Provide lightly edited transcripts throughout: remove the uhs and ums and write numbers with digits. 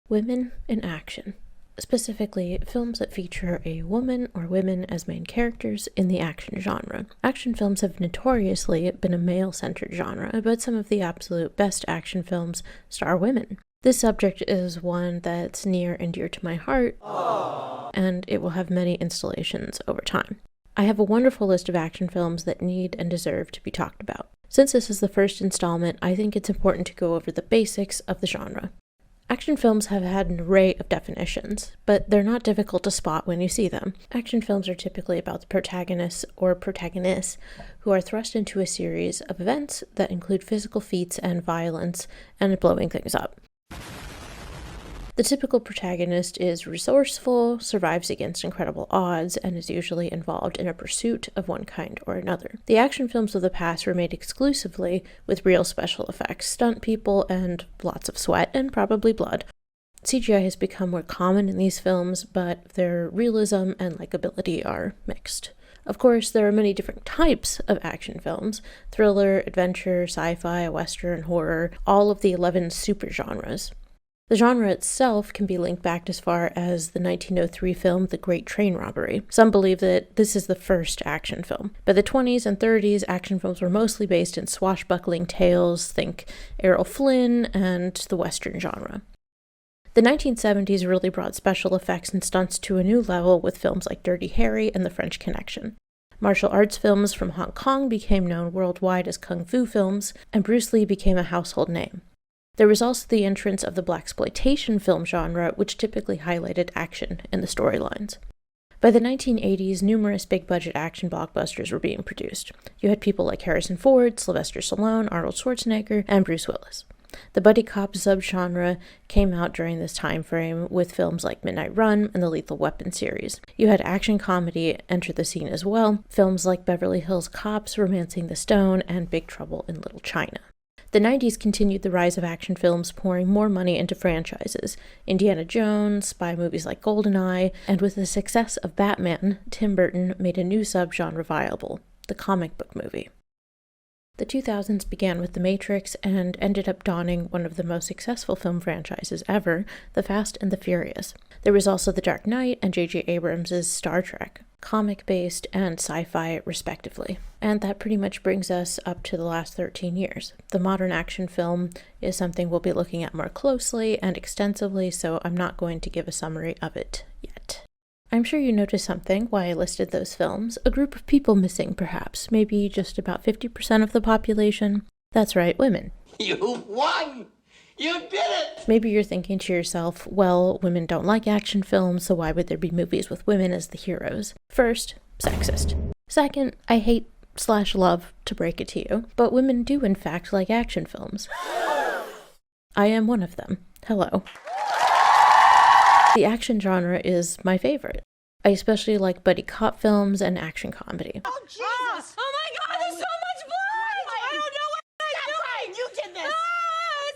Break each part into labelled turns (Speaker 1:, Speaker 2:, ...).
Speaker 1: Women in action. Specifically, films that feature a woman or women as main characters in the action genre. Action films have notoriously been a male-centered genre, but some of the absolute best action films star women. This subject is one that's near and dear to my heart, and it will have many installations over time. I have a wonderful list of action films that need and deserve to be talked about. Since this is the first installment, I think it's important to go over the basics of the genre. Action films have had an array of definitions, but they're not difficult to spot when you see them. Action films are typically about the protagonists or protagonists who are thrust into a series of events that include physical feats and violence and blowing things up. The typical protagonist is resourceful, survives against incredible odds, and is usually involved in a pursuit of one kind or another. The action films of the past were made exclusively with real special effects, stunt people, and lots of sweat and probably blood. CGI has become more common in these films, but their realism and likability are mixed. Of course, there are many different types of action films: thriller, adventure, sci-fi, western, horror, all of the 11 supergenres. The genre itself can be linked back as far as the 1903 film The Great Train Robbery. Some believe that this is the first action film. By the 20s and 30s, action films were mostly based in swashbuckling tales, think Errol Flynn and the western genre. The 1970s really brought special effects and stunts to a new level with films like Dirty Harry and The French Connection. Martial arts films from Hong Kong became known worldwide as kung fu films, and Bruce Lee became a household name. There was also the entrance of the blaxploitation film genre, which typically highlighted action in the storylines. By the 1980s, numerous big-budget action blockbusters were being produced. You had people like Harrison Ford, Sylvester Stallone, Arnold Schwarzenegger, and Bruce Willis. The buddy cop subgenre came out during this time frame with films like Midnight Run and the Lethal Weapon series. You had action comedy enter the scene as well, films like Beverly Hills Cops, Romancing the Stone, and Big Trouble in Little China. The 90s continued the rise of action films, pouring more money into franchises: Indiana Jones, spy movies like GoldenEye, and with the success of Batman, Tim Burton made a new subgenre viable: the comic book movie. The 2000s began with The Matrix and ended up dawning one of the most successful film franchises ever, The Fast and the Furious. There was also The Dark Knight and J.J. Abrams' Star Trek, comic-based and sci-fi respectively. And that pretty much brings us up to the last 13 years. The modern action film is something we'll be looking at more closely and extensively, so I'm not going to give a summary of it yet. I'm sure you noticed something why I listed those films. A group of people missing, perhaps. Maybe just about 50% of the population. That's right, women.
Speaker 2: You won! You did it!
Speaker 1: Maybe you're thinking to yourself, well, women don't like action films, so why would there be movies with women as the heroes? First, sexist. Second, I hate/love to break it to you, but women do in fact like action films. I am one of them. Hello. The action genre is my favorite. I especially like buddy cop films and action comedy.
Speaker 3: Oh, Jesus! Oh my God, there's so much blood! I don't know what I'm doing! You did this!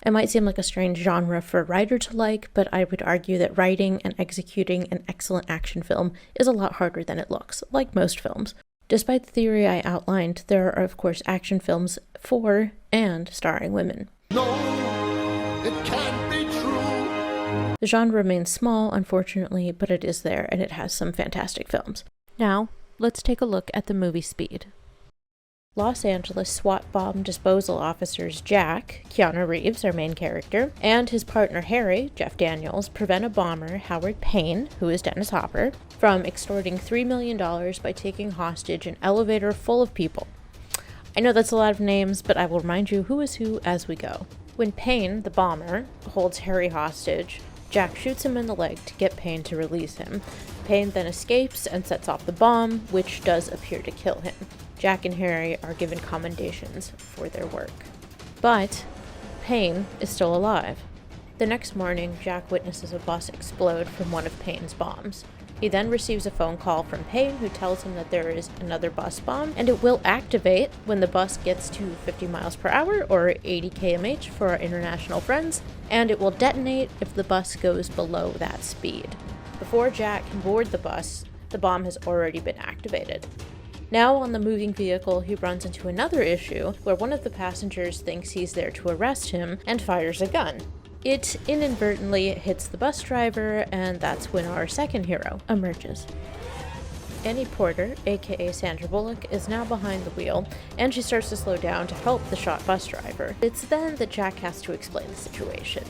Speaker 1: It might seem like a strange genre for a writer to like, but I would argue that writing and executing an excellent action film is a lot harder than it looks, like most films. Despite the theory I outlined, there are of course action films for and starring women.
Speaker 2: No, it can't be true.
Speaker 1: The genre remains small, unfortunately, but it is there, and it has some fantastic films. Now, let's take a look at the movie Speed. Los Angeles SWAT bomb disposal officers Jack, Keanu Reeves, our main character, and his partner Harry, Jeff Daniels, prevent a bomber, Howard Payne, who is Dennis Hopper, from extorting $3 million by taking hostage an elevator full of people. I know that's a lot of names, but I will remind you who is who as we go. When Payne, the bomber, holds Harry hostage, Jack shoots him in the leg to get Payne to release him. Payne then escapes and sets off the bomb, which does appear to kill him. Jack and Harry are given commendations for their work. But Payne is still alive. The next morning, Jack witnesses a bus explode from one of Payne's bombs. He then receives a phone call from Payne, who tells him that there is another bus bomb, and it will activate when the bus gets to 50 miles per hour, or 80 km for our international friends, and it will detonate if the bus goes below that speed. Before Jack can board the bus, the bomb has already been activated. Now on the moving vehicle, he runs into another issue where one of the passengers thinks he's there to arrest him and fires a gun. It inadvertently hits the bus driver, and that's when our second hero emerges. Annie Porter, aka Sandra Bullock, is now behind the wheel, and she starts to slow down to help the shot bus driver. It's then that Jack has to explain the situation.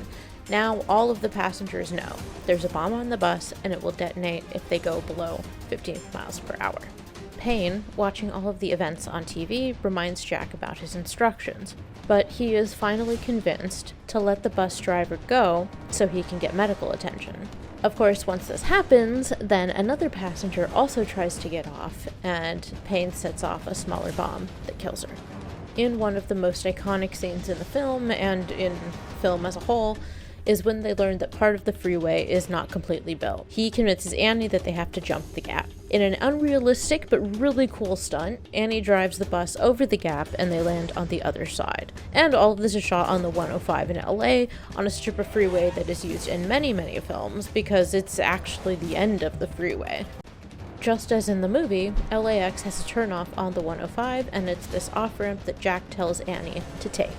Speaker 1: Now all of the passengers know there's a bomb on the bus, and it will detonate if they go below 15 miles per hour. Payne, watching all of the events on TV, reminds Jack about his instructions, but he is finally convinced to let the bus driver go so he can get medical attention. Of course, once this happens, then another passenger also tries to get off, and Payne sets off a smaller bomb that kills her. In one of the most iconic scenes in the film, and in film as a whole, is when they learn that part of the freeway is not completely built. He convinces Annie that they have to jump the gap. In an unrealistic but really cool stunt, Annie drives the bus over the gap and they land on the other side. And all of this is shot on the 105 in LA, on a strip of freeway that is used in many, many films because it's actually the end of the freeway. Just as in the movie, LAX has a turnoff on the 105, and it's this off-ramp that Jack tells Annie to take.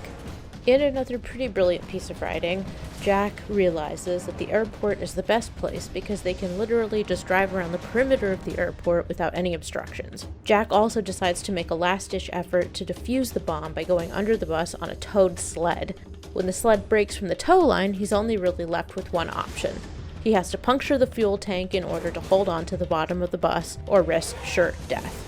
Speaker 1: In another pretty brilliant piece of writing, Jack realizes that the airport is the best place because they can literally just drive around the perimeter of the airport without any obstructions. Jack also decides to make a last-ditch effort to defuse the bomb by going under the bus on a towed sled. When the sled breaks from the tow line, he's only really left with one option. He has to puncture the fuel tank in order to hold on to the bottom of the bus or risk sure death.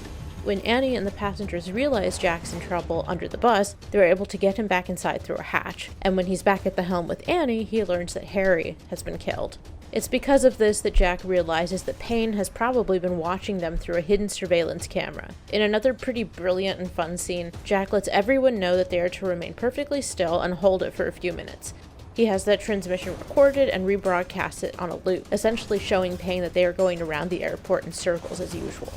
Speaker 1: When Annie and the passengers realize Jack's in trouble under the bus, they're able to get him back inside through a hatch, and when he's back at the helm with Annie, he learns that Harry has been killed. It's because of this that Jack realizes that Payne has probably been watching them through a hidden surveillance camera. In another pretty brilliant and fun scene, Jack lets everyone know that they are to remain perfectly still and hold it for a few minutes. He has that transmission recorded and rebroadcasts it on a loop, essentially showing Payne that they are going around the airport in circles as usual.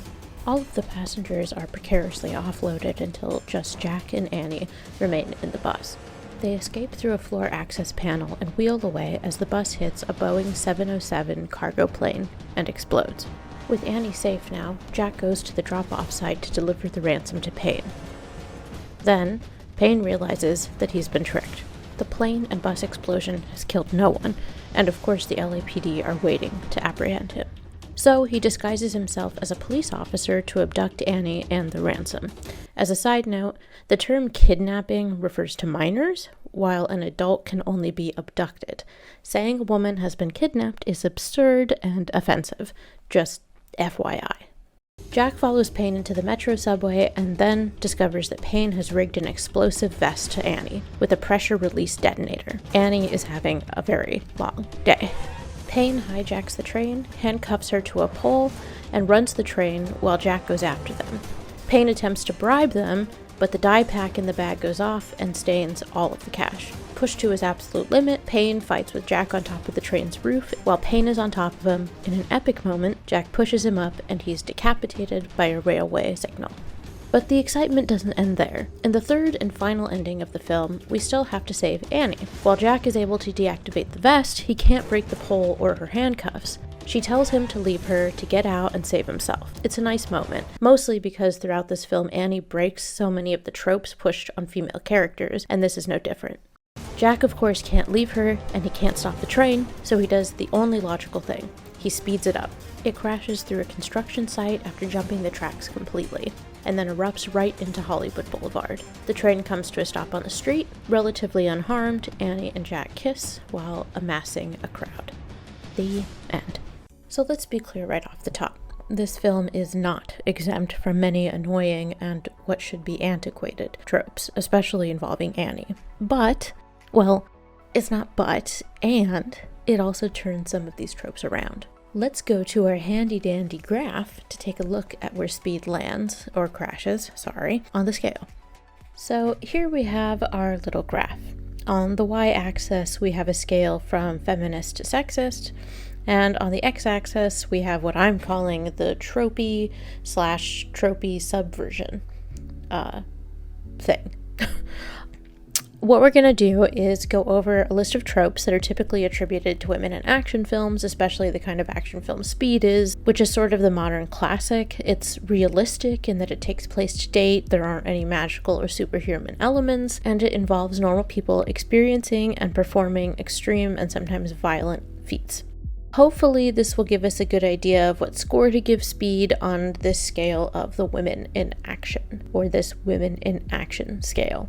Speaker 1: All of the passengers are precariously offloaded until just Jack and Annie remain in the bus. They escape through a floor access panel and wheel away as the bus hits a Boeing 707 cargo plane and explodes. With Annie safe now, Jack goes to the drop-off site to deliver the ransom to Payne. Then, Payne realizes that he's been tricked. The plane and bus explosion has killed no one, and of course the LAPD are waiting to apprehend him. So he disguises himself as a police officer to abduct Annie and the ransom. As a side note, the term kidnapping refers to minors, while an adult can only be abducted. Saying a woman has been kidnapped is absurd and offensive. Just FYI. Jack follows Payne into the metro subway and then discovers that Payne has rigged an explosive vest to Annie with a pressure release detonator. Annie is having a very long day. Payne hijacks the train, handcuffs her to a pole, and runs the train while Jack goes after them. Payne attempts to bribe them, but the dye pack in the bag goes off and stains all of the cash. Pushed to his absolute limit, Payne fights with Jack on top of the train's roof, while Payne is on top of him. In an epic moment, Jack pushes him up and he's decapitated by a railway signal. But the excitement doesn't end there. In the third and final ending of the film, we still have to save Annie. While Jack is able to deactivate the vest, he can't break the pole or her handcuffs. She tells him to leave her, to get out and save himself. It's a nice moment, mostly because throughout this film Annie breaks so many of the tropes pushed on female characters, and this is no different. Jack, of course, can't leave her, and he can't stop the train, so he does the only logical thing. He speeds it up. It crashes through a construction site after jumping the tracks completely, and then erupts right into Hollywood Boulevard. The train comes to a stop on the street. Relatively unharmed, Annie and Jack kiss while amassing a crowd. The end. So let's be clear right off the top. This film is not exempt from many annoying and what should be antiquated tropes, especially involving Annie. But, well, it's not but, and it also turns some of these tropes around. Let's go to our handy-dandy graph to take a look at where speed lands, or crashes, on the scale. So here we have our little graph. On the y-axis, we have a scale from feminist to sexist, and on the x-axis, we have what I'm calling the tropey subversion thing. What we're going to do is go over a list of tropes that are typically attributed to women in action films, especially the kind of action film Speed is, which is sort of the modern classic. It's realistic in that it takes place to date, there aren't any magical or superhuman elements, and it involves normal people experiencing and performing extreme and sometimes violent feats. Hopefully this will give us a good idea of what score to give Speed on this scale of the women in action, or this women in action scale.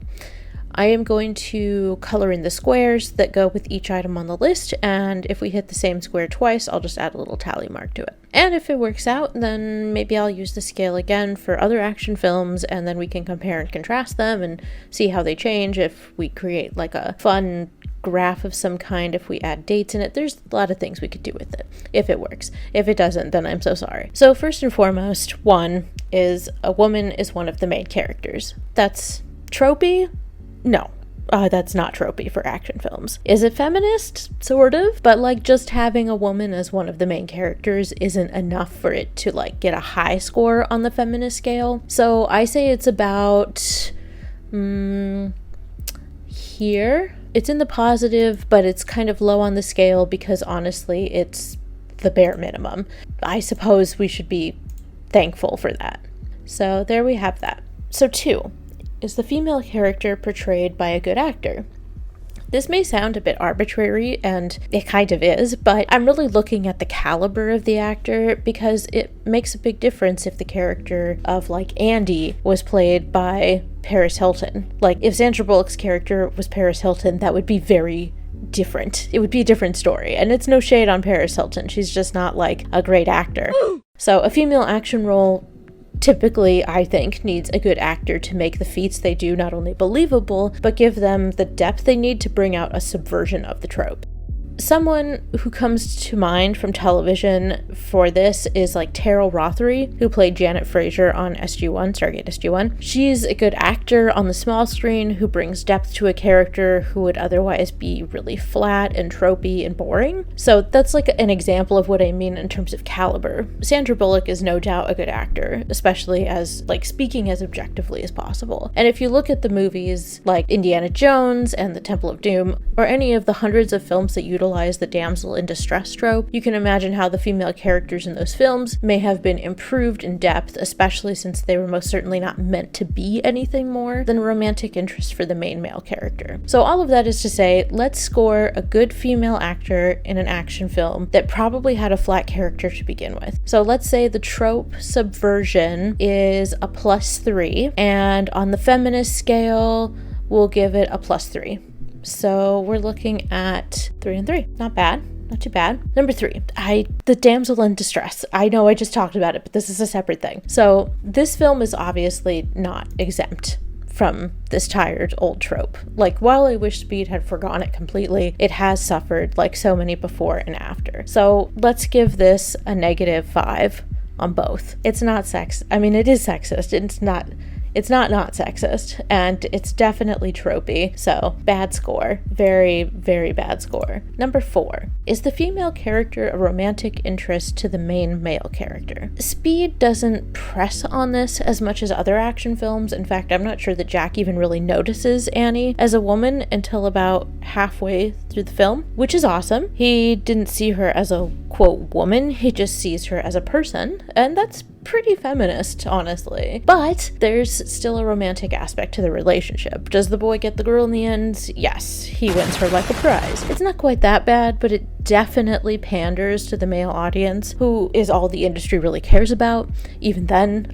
Speaker 1: I am going to color in the squares that go with each item on the list, and if we hit the same square twice, I'll just add a little tally mark to it. And if it works out, then maybe I'll use the scale again for other action films, and then we can compare and contrast them and see how they change if we create like a fun graph of some kind, if we add dates in it. There's a lot of things we could do with it, if it works. If it doesn't, then I'm so sorry. So first and foremost, one is a woman is one of the main characters. That's tropey? No, that's not tropey for action films. Is it feminist? Sort of, but like just having a woman as one of the main characters isn't enough for it to like get a high score on the feminist scale. So I say it's about here. It's in the positive, but it's kind of low on the scale because honestly, it's the bare minimum. I suppose we should be thankful for that. So there we have that. So 2. Is the female character portrayed by a good actor? This may sound a bit arbitrary, and it kind of is, but I'm really looking at the caliber of the actor because it makes a big difference if the character of, like, Andy was played by Paris Hilton. Like, if Sandra Bullock's character was Paris Hilton, that would be very different. It would be a different story, and it's no shade on Paris Hilton. She's just not, like, a great actor. So a female action role typically, I think, needs a good actor to make the feats they do not only believable, but give them the depth they need to bring out a subversion of the trope. Someone who comes to mind from television for this is like Terrell Rothery, who played Janet Fraser on SG-1, Stargate SG-1. She's a good actor on the small screen who brings depth to a character who would otherwise be really flat and tropey and boring. So that's like an example of what I mean in terms of caliber. Sandra Bullock is no doubt a good actor, especially as like speaking as objectively as possible. And if you look at the movies like Indiana Jones and The Temple of Doom, or any of the hundreds of films that utilize the damsel in distress trope, you can imagine how the female characters in those films may have been improved in depth, especially since they were most certainly not meant to be anything more than a romantic interest for the main male character. So all of that is to say, let's score a good female actor in an action film that probably had a flat character to begin with. So let's say the trope subversion is a +3, and on the feminist scale, we'll give it a +3. So we're looking at 3 and 3. Not bad. Not too bad. Number 3, the damsel in distress. I know I just talked about it, but this is a separate thing. So this film is obviously not exempt from this tired old trope. Like, while I wish Speed had forgone it completely, it has suffered like so many before and after. So let's give this a -5 on both. It's not it is sexist. It's not sexist, and it's definitely tropey, so bad score. Very, very bad score. Number 4, is the female character a romantic interest to the main male character? Speed doesn't press on this as much as other action films. In fact, I'm not sure that Jack even really notices Annie as a woman until about halfway through the film, which is awesome. He didn't see her as a, quote, woman, he just sees her as a person, and that's pretty feminist, honestly. But there's still a romantic aspect to the relationship. Does the boy get the girl in the end? Yes, he wins her like a prize. It's not quite that bad, but it definitely panders to the male audience, who is all the industry really cares about. Even then,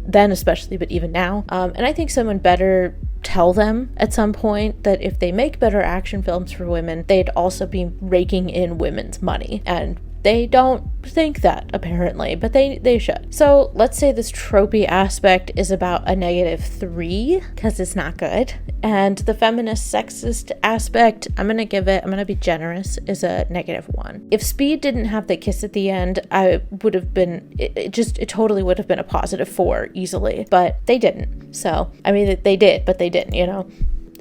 Speaker 1: then especially, but even now. And I think someone better tell them at some point that if they make better action films for women, they'd also be raking in women's money. And they don't think that, apparently, but they should. So let's say this tropey aspect is about a -3, because it's not good. And the feminist sexist aspect, I'm gonna be generous, is a -1. If Speed didn't have the kiss at the end, I would have been, it totally would have been a +4 easily, but they didn't. So, they did, but they didn't,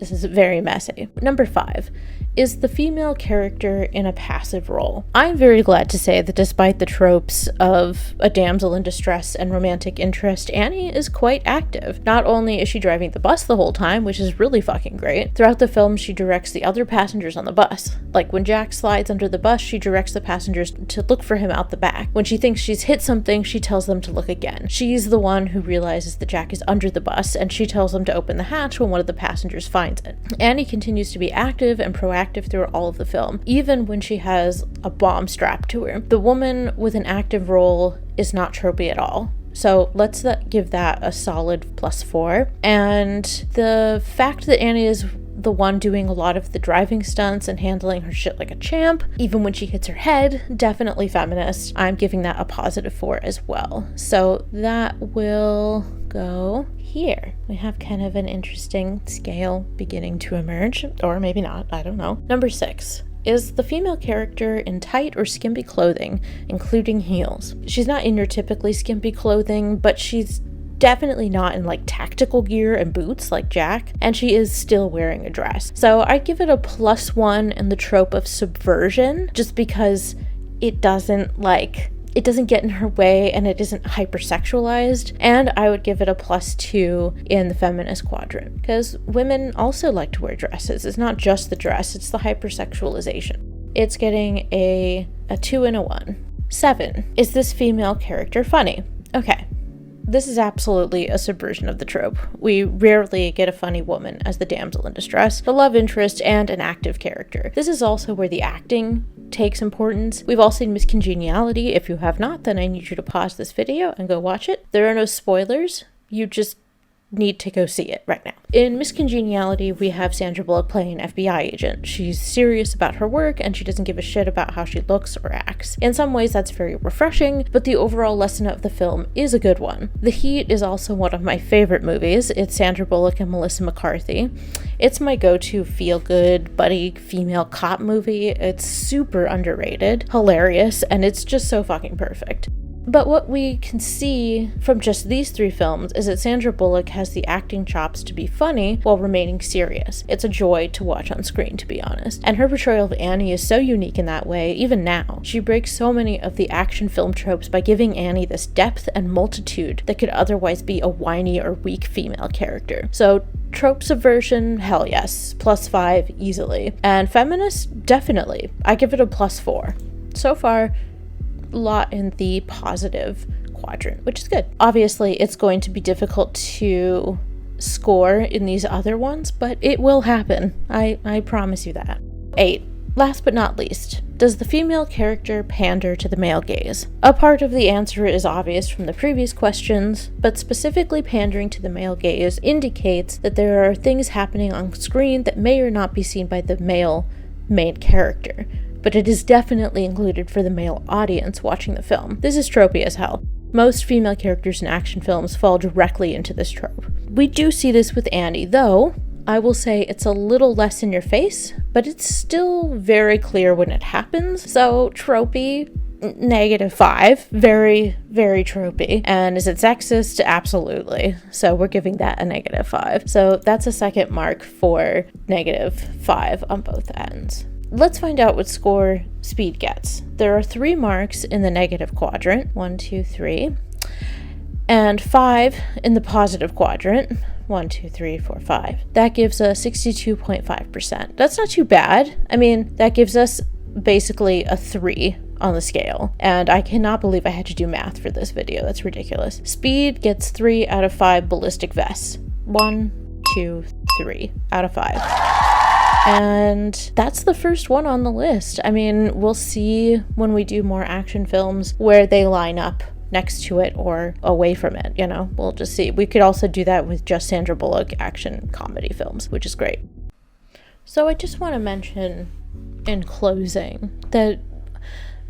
Speaker 1: This is very messy. Number 5, is the female character in a passive role. I'm very glad to say that despite the tropes of a damsel in distress and romantic interest, Annie is quite active. Not only is she driving the bus the whole time, which is really fucking great, throughout the film she directs the other passengers on the bus. Like when Jack slides under the bus, she directs the passengers to look for him out the back. When she thinks she's hit something, she tells them to look again. She's the one who realizes that Jack is under the bus, and she tells them to open the hatch when one of the passengers finds it. Annie continues to be active and proactive through all of the film, even when she has a bomb strapped to her. The woman with an active role is not tropey at all. So let's give that a solid +4. And the fact that Annie is the one doing a lot of the driving stunts and handling her shit like a champ, even when she hits her head, definitely feminist. I'm giving that a +4 as well. So that will go here. We have kind of an interesting scale beginning to emerge, or maybe not, I don't know. Number 6. Is the female character in tight or skimpy clothing, including heels? She's not in your typically skimpy clothing, but she's definitely not in like tactical gear and boots like Jack, and she is still wearing a dress. So I give it a +1 in the trope of subversion, just because it doesn't get in her way and it isn't hypersexualized. And I would give it a +2 in the feminist quadrant, because women also like to wear dresses. It's not just the dress, it's the hypersexualization. It's getting a 2 and a 1. 7. Is this female character funny? Okay. This is absolutely a subversion of the trope. We rarely get a funny woman as the damsel in distress, the love interest, and an active character. This is also where the acting takes importance. We've all seen Miss Congeniality. If you have not, then I need you to pause this video and go watch it. There are no spoilers. You just need to go see it right now. In Miss Congeniality, we have Sandra Bullock playing an FBI agent. She's serious about her work and she doesn't give a shit about how she looks or acts. In some ways, that's very refreshing, but the overall lesson of the film is a good one. The Heat is also one of my favorite movies. It's Sandra Bullock and Melissa McCarthy. It's my go-to feel-good, buddy, female cop movie. It's super underrated, hilarious, and it's just so fucking perfect. But what we can see from just these 3 films is that Sandra Bullock has the acting chops to be funny while remaining serious. It's a joy to watch on screen, to be honest. And her portrayal of Annie is so unique in that way, even now. She breaks so many of the action film tropes by giving Annie this depth and multitude that could otherwise be a whiny or weak female character. So trope subversion, hell yes. +5 easily. And feminist, definitely. I give it a +4. So far, lot in the positive quadrant, which is good. Obviously, it's going to be difficult to score in these other ones, but it will happen. I promise you that. 8. Last but not least, does the female character pander to the male gaze? A part of the answer is obvious from the previous questions, but specifically pandering to the male gaze indicates that there are things happening on screen that may or not be seen by the male main character, but it is definitely included for the male audience watching the film. This is tropey as hell. Most female characters in action films fall directly into this trope. We do see this with Annie, though I will say it's a little less in your face, but it's still very clear when it happens. So tropey, -5. Very, very tropey. And is it sexist? Absolutely. So we're giving that a -5. So that's a second mark for -5 on both ends. Let's find out what score Speed gets. There are 3 marks in the negative quadrant, 1, 2, 3, and 5 in the positive quadrant, 1, 2, 3, 4, 5. That gives us 62.5%. That's not too bad. I mean, that gives us basically a 3 on the scale, and I cannot believe I had to do math for this video. That's ridiculous. Speed gets 3 out of 5 ballistic vests. 1, 2, 3 out of 5. And that's the first one on the list. I mean, we'll see when we do more action films where they line up next to it or away from it, you know? We'll just see. We could also do that with just Sandra Bullock action comedy films, which is great. So I just want to mention in closing that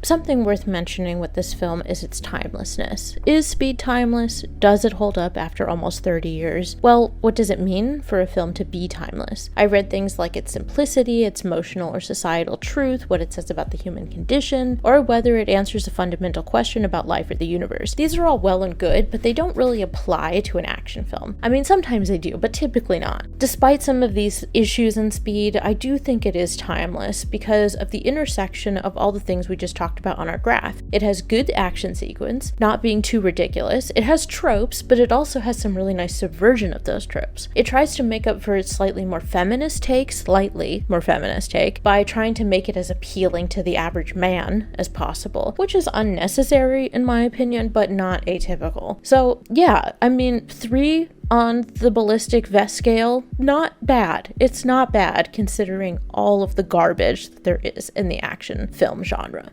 Speaker 1: Something worth mentioning with this film is its timelessness. Is Speed timeless? Does it hold up after almost 30 years? Well, what does it mean for a film to be timeless? I read things like its simplicity, its emotional or societal truth, what it says about the human condition, or whether it answers a fundamental question about life or the universe. These are all well and good, but they don't really apply to an action film. I mean, sometimes they do, but typically not. Despite some of these issues in Speed, I do think it is timeless because of the intersection of all the things we just talked about on our graph. It has good action sequence, not being too ridiculous. It has tropes, but it also has some really nice subversion of those tropes. It tries to make up for its slightly more feminist take, by trying to make it as appealing to the average man as possible, which is unnecessary in my opinion, but not atypical. So yeah, I mean, 3 on the ballistic vest scale, not bad. It's not bad considering all of the garbage that there is in the action film genre.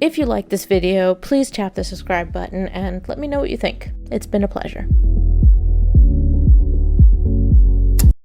Speaker 1: If you like this video, please tap the subscribe button and let me know what you think. It's been a pleasure.